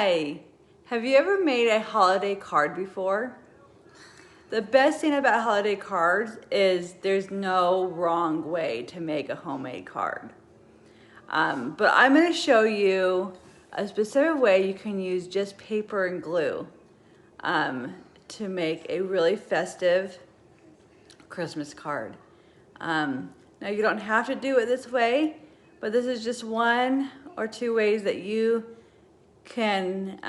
Hi! Have you ever made a holiday card before? The best thing about holiday cards is there's no wrong way to make a homemade card. But I'm going to show you a specific way you can use just paper and glue to make a really festive Christmas card. Now you don't have to do it this way, but this is just one or two ways that you can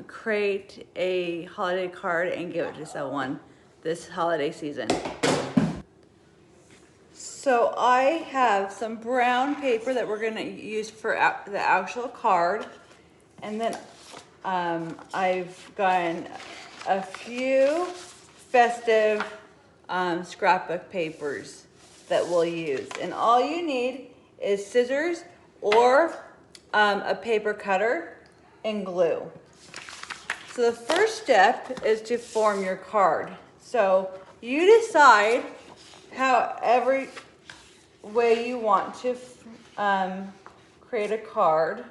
create a holiday card and give it to someone this holiday season. So I have some brown paper that we're gonna use for the actual card. And then I've gotten a few festive scrapbook papers that we'll use. And all you need is scissors or a paper cutter and glue. So the first step is to form your card. So you decide how every way you want to create a card.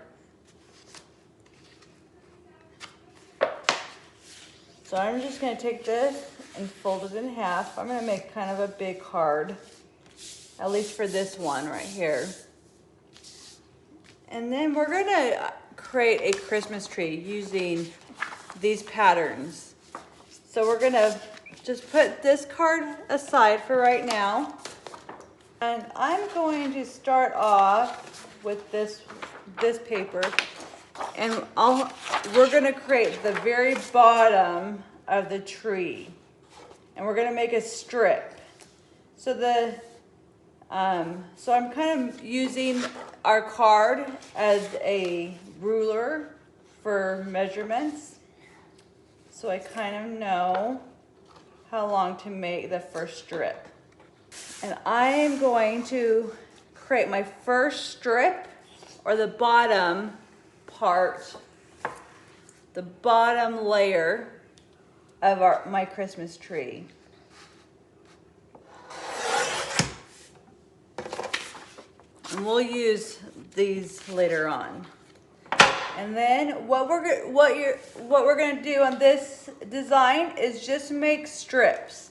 So I'm just going to take this and fold it in half. I'm going to make kind of a big card, at least for this one right here. And then we're going to create a Christmas tree using these patterns. So we're going to just put this card aside for right now. And I'm going to start off with this paper, and we're going to create the very bottom of the tree, and we're going to make a strip. So so I'm kind of using our card as a ruler for measurements, so I kind of know how long to make the first strip. And I am going to create my first strip, or the bottom part, the bottom layer of my Christmas tree. And we'll use these later on. And then what we're going to do on this design is just make strips.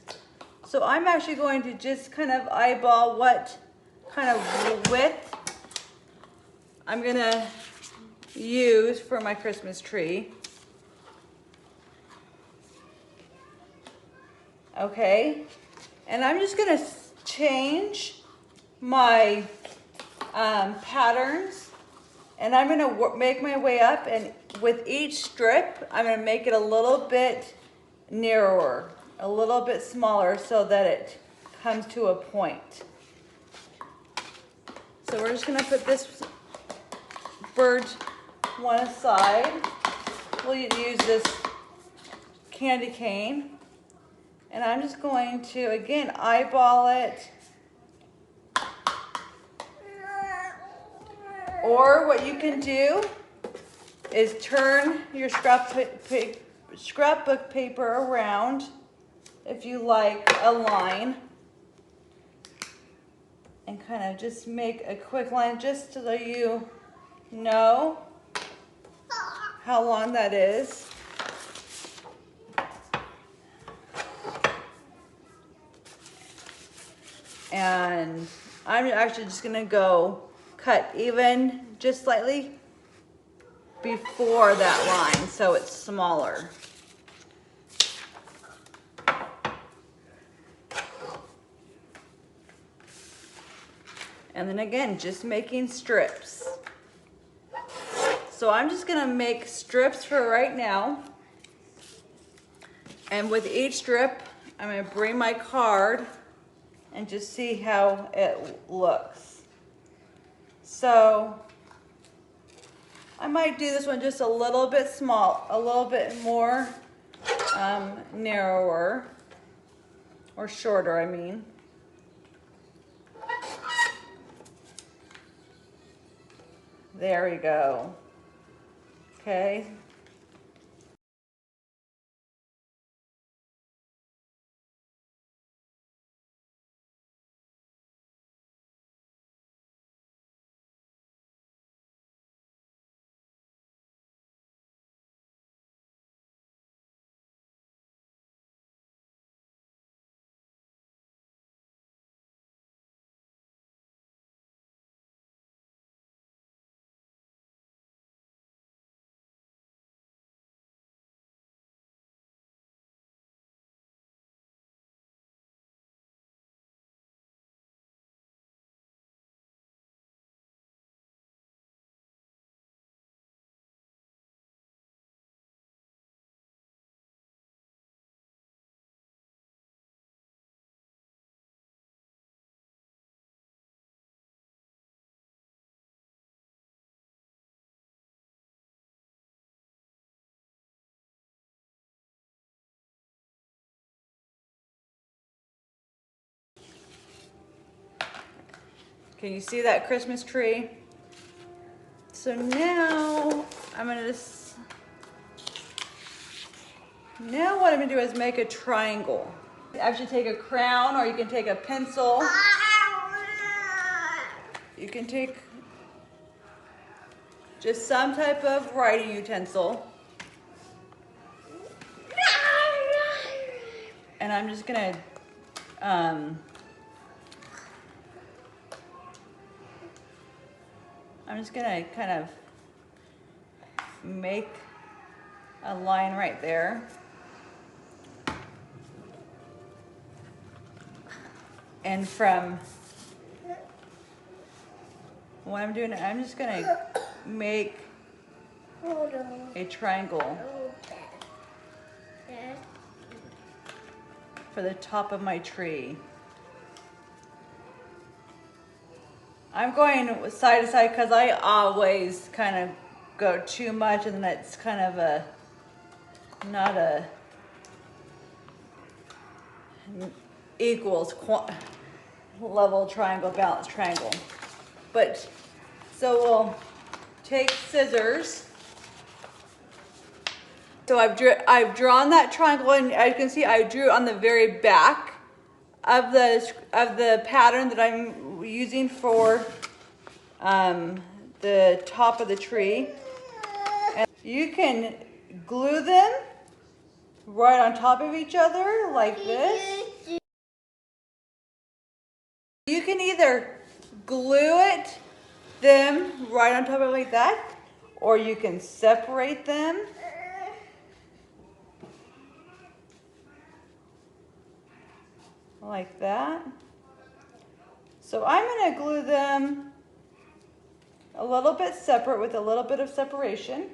So I'm actually going to just kind of eyeball what kind of width I'm going to use for my Christmas tree. Okay, and I'm just going to change my patterns, and I'm going to make my way up, and with each strip I'm going to make it a little bit narrower, a little bit smaller, so that it comes to a point. So we're just going to put this bird one aside. We'll use this candy cane, and I'm just going to again eyeball it. Or what you can do is turn your scrapbook paper around if you like a line, and kind of just make a quick line just so that you know how long that is. And I'm actually just gonna go cut even just slightly before that line so it's smaller. And then again, just making strips. So I'm just gonna make strips for right now. And with each strip, I'm gonna bring my card and just see how it looks. So I might do this one just a little bit small, a little bit more narrower, or shorter, I mean. There we go. Okay. Can you see that Christmas tree? So now now what I'm gonna do is make a triangle. You actually take a crown, or you can take a pencil. You can take just some type of writing utensil. And I'm just gonna kind of make a line right there. And from what I'm doing, I'm just gonna make a triangle for the top of my tree. I'm going side to side because I always kind of go too much, and then it's kind of not a equals level triangle, balanced triangle. But so we'll take scissors. So I've drawn that triangle, and as you can see, I drew on the very back of the pattern that I'm using for the top of the tree. And you can glue them right on top of each other like this. You can either glue them right on top of it like that, or you can separate them. Like that. So I'm going to glue them a little bit separate with a little bit of separation.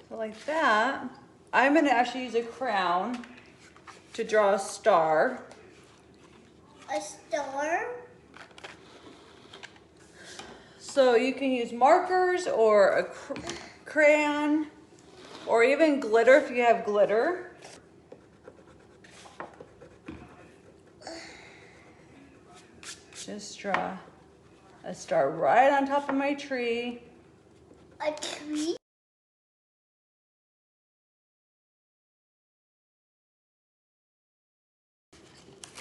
So like that. I'm going to actually use a crown to draw a star. A star? So you can use markers or a crayon or even glitter if you have glitter. Just draw a star right on top of my tree. A tree?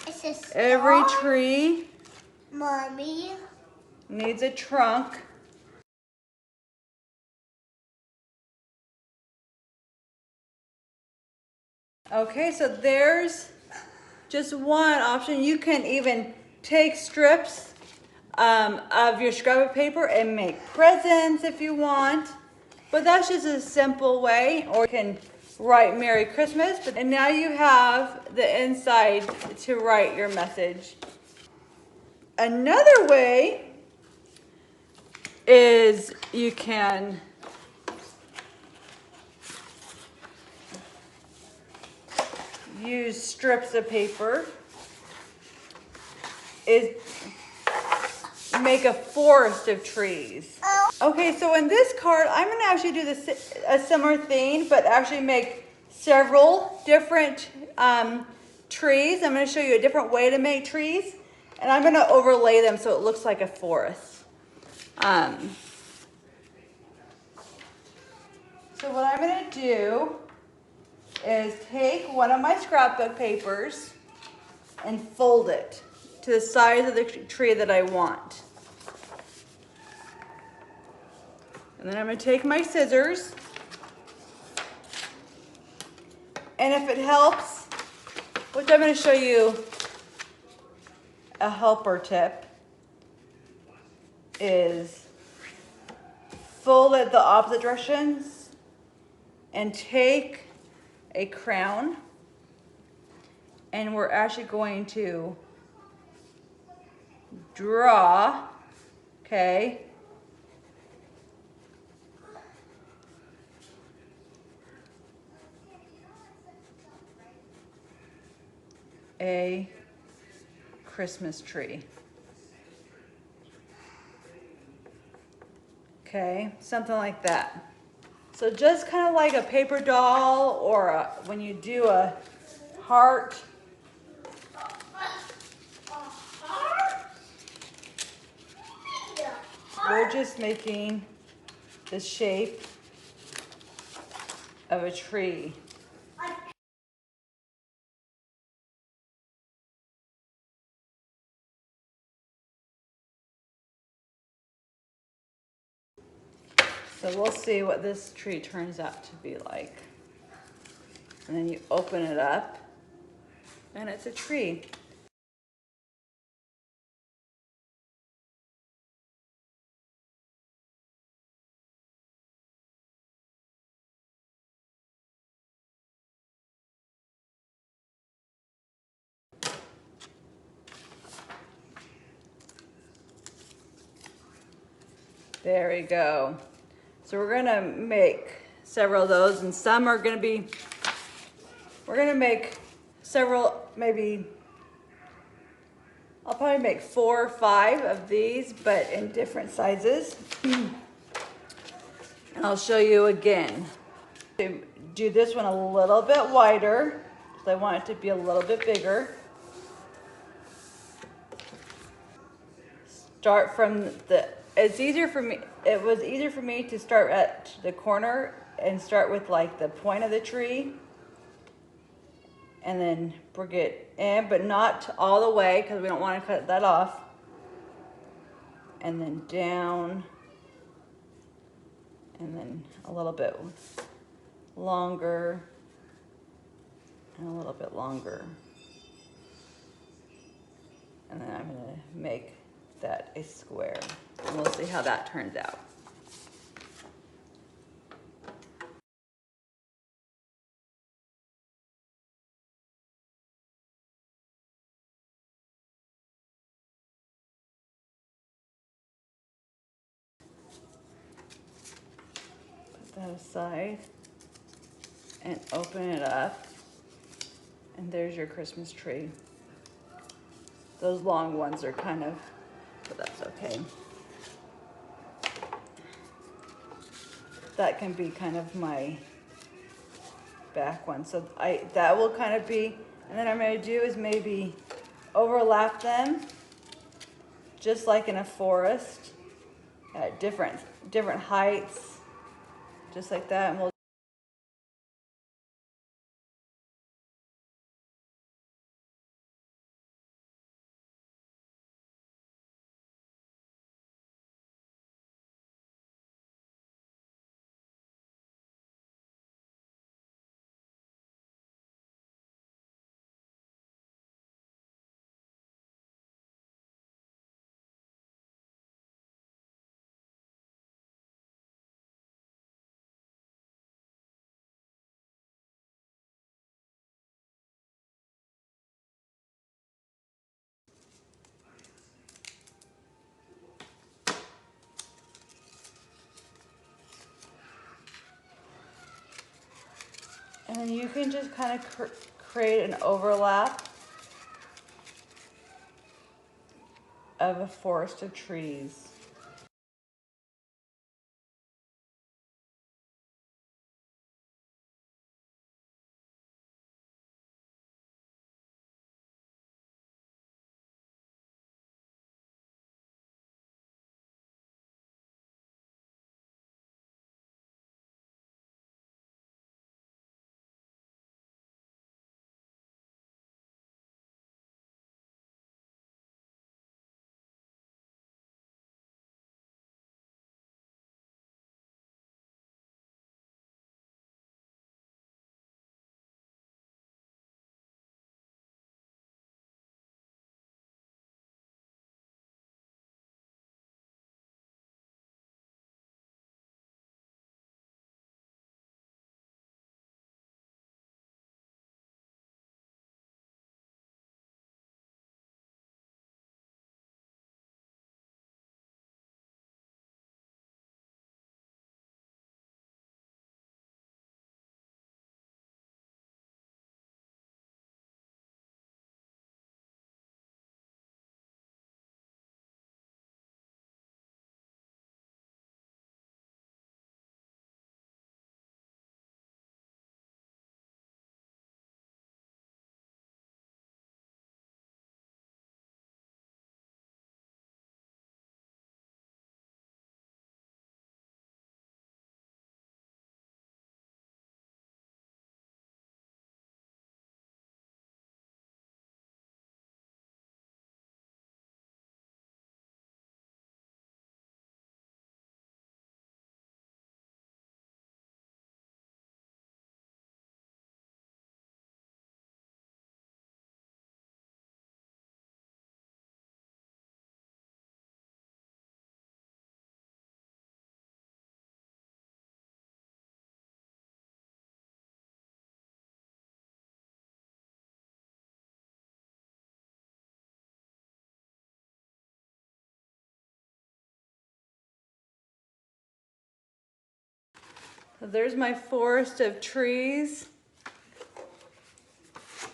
It's a star? Every tree, Mommy, needs a trunk. Okay, so there's just one option. You can even take strips of your scrap paper and make presents if you want. But that's just a simple way. Or you can write Merry Christmas. And now you have the inside to write your message. Another way is you can use strips of paper, is make a forest of trees. Okay, so in this card, I'm going to actually do a similar thing, but actually make several different trees. I'm going to show you a different way to make trees, and I'm going to overlay them so it looks like a forest. So what I'm going to do is take one of my scrapbook papers and fold it to the size of the tree that I want. And then I'm going to take my scissors, and if it helps, which I'm going to show you a helper tip, is fold it the opposite directions and take a crown, and we're actually going to draw, okay, a Christmas tree. Okay, something like that. So just kind of like a paper doll, or when you do a heart. We're just making the shape of a tree. So we'll see what this tree turns out to be like. And then you open it up, and it's a tree. There we go. So we're gonna make several of those, and some are gonna be, we're gonna make several, maybe, I'll probably make 4 or 5 of these, but in different sizes. And I'll show you again. To do this one a little bit wider, because I want it to be a little bit bigger. Start from the, it's easier for me, it was easier for me to start at the corner and start with like the point of the tree. And then bring it in, but not all the way, because we don't want to cut that off. And then down, and then a little bit longer, and a little bit longer. And then I'm going to make that a square. And we'll see how that turns out. Put that aside and open it up. And there's your Christmas tree. Those long ones are kind of, but that's okay. That can be kind of my back one. So that will kind of be, and then I'm going to do is maybe overlap them just like in a forest at different heights, just like that. And we'll and then you can just kind of create an overlap of a forest of trees. So there's my forest of trees.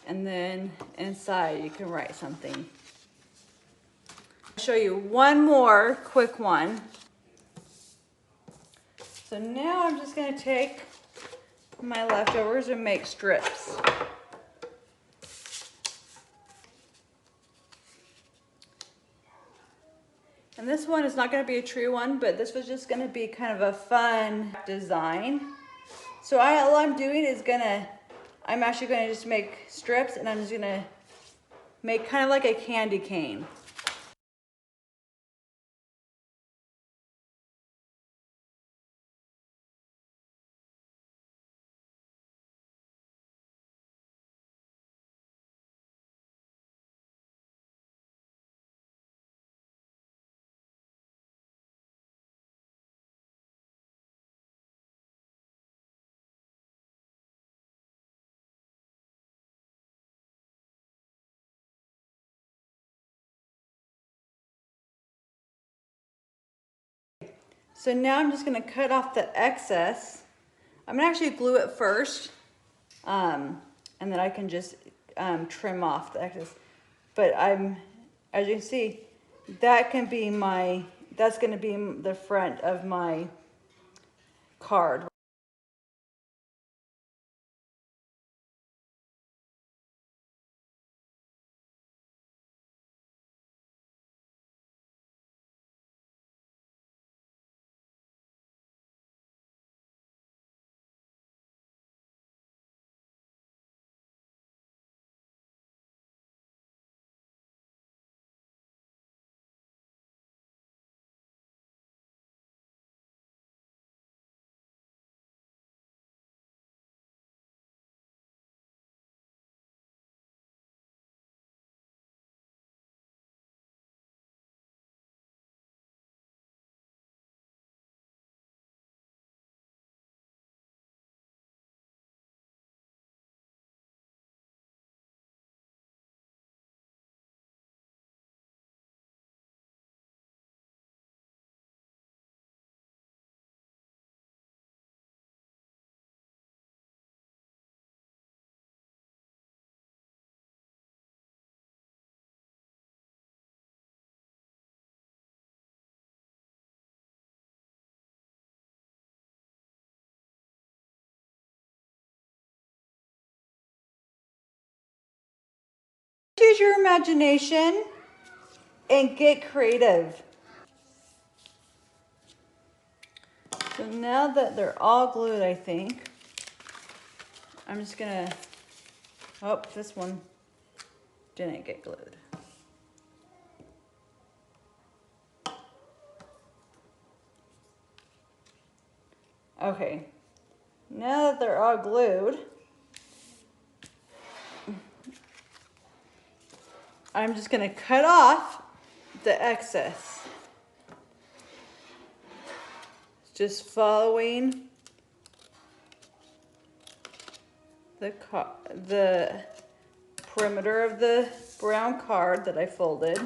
And then inside you can write something. I'll show you one more quick one. So now I'm just gonna take my leftovers and make strips. And this one is not gonna be a true one, but this was just gonna be kind of a fun design. So all I'm doing is I'm actually gonna just make strips, and I'm just gonna make kind of like a candy cane. So now I'm just gonna cut off the excess. I'm gonna actually glue it first, and then I can just trim off the excess. But as you can see, that's gonna be the front of my card. Use your imagination and get creative. So now that they're all glued, I think, I'm just gonna, oh, this one didn't get glued. Okay, now that they're all glued, I'm just gonna cut off the excess. Just following the perimeter of the brown card that I folded.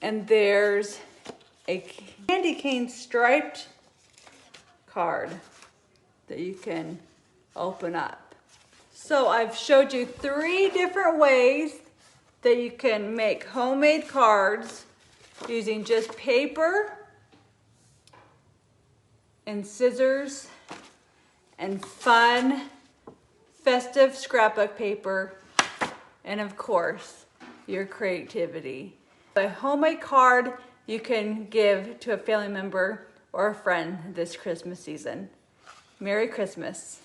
And there's a candy cane striped card that you can open up. So I've showed you 3 different ways that you can make homemade cards using just paper and scissors and fun festive scrapbook paper, and of course your creativity. A homemade card you can give to a family member or a friend this Christmas season. Merry Christmas.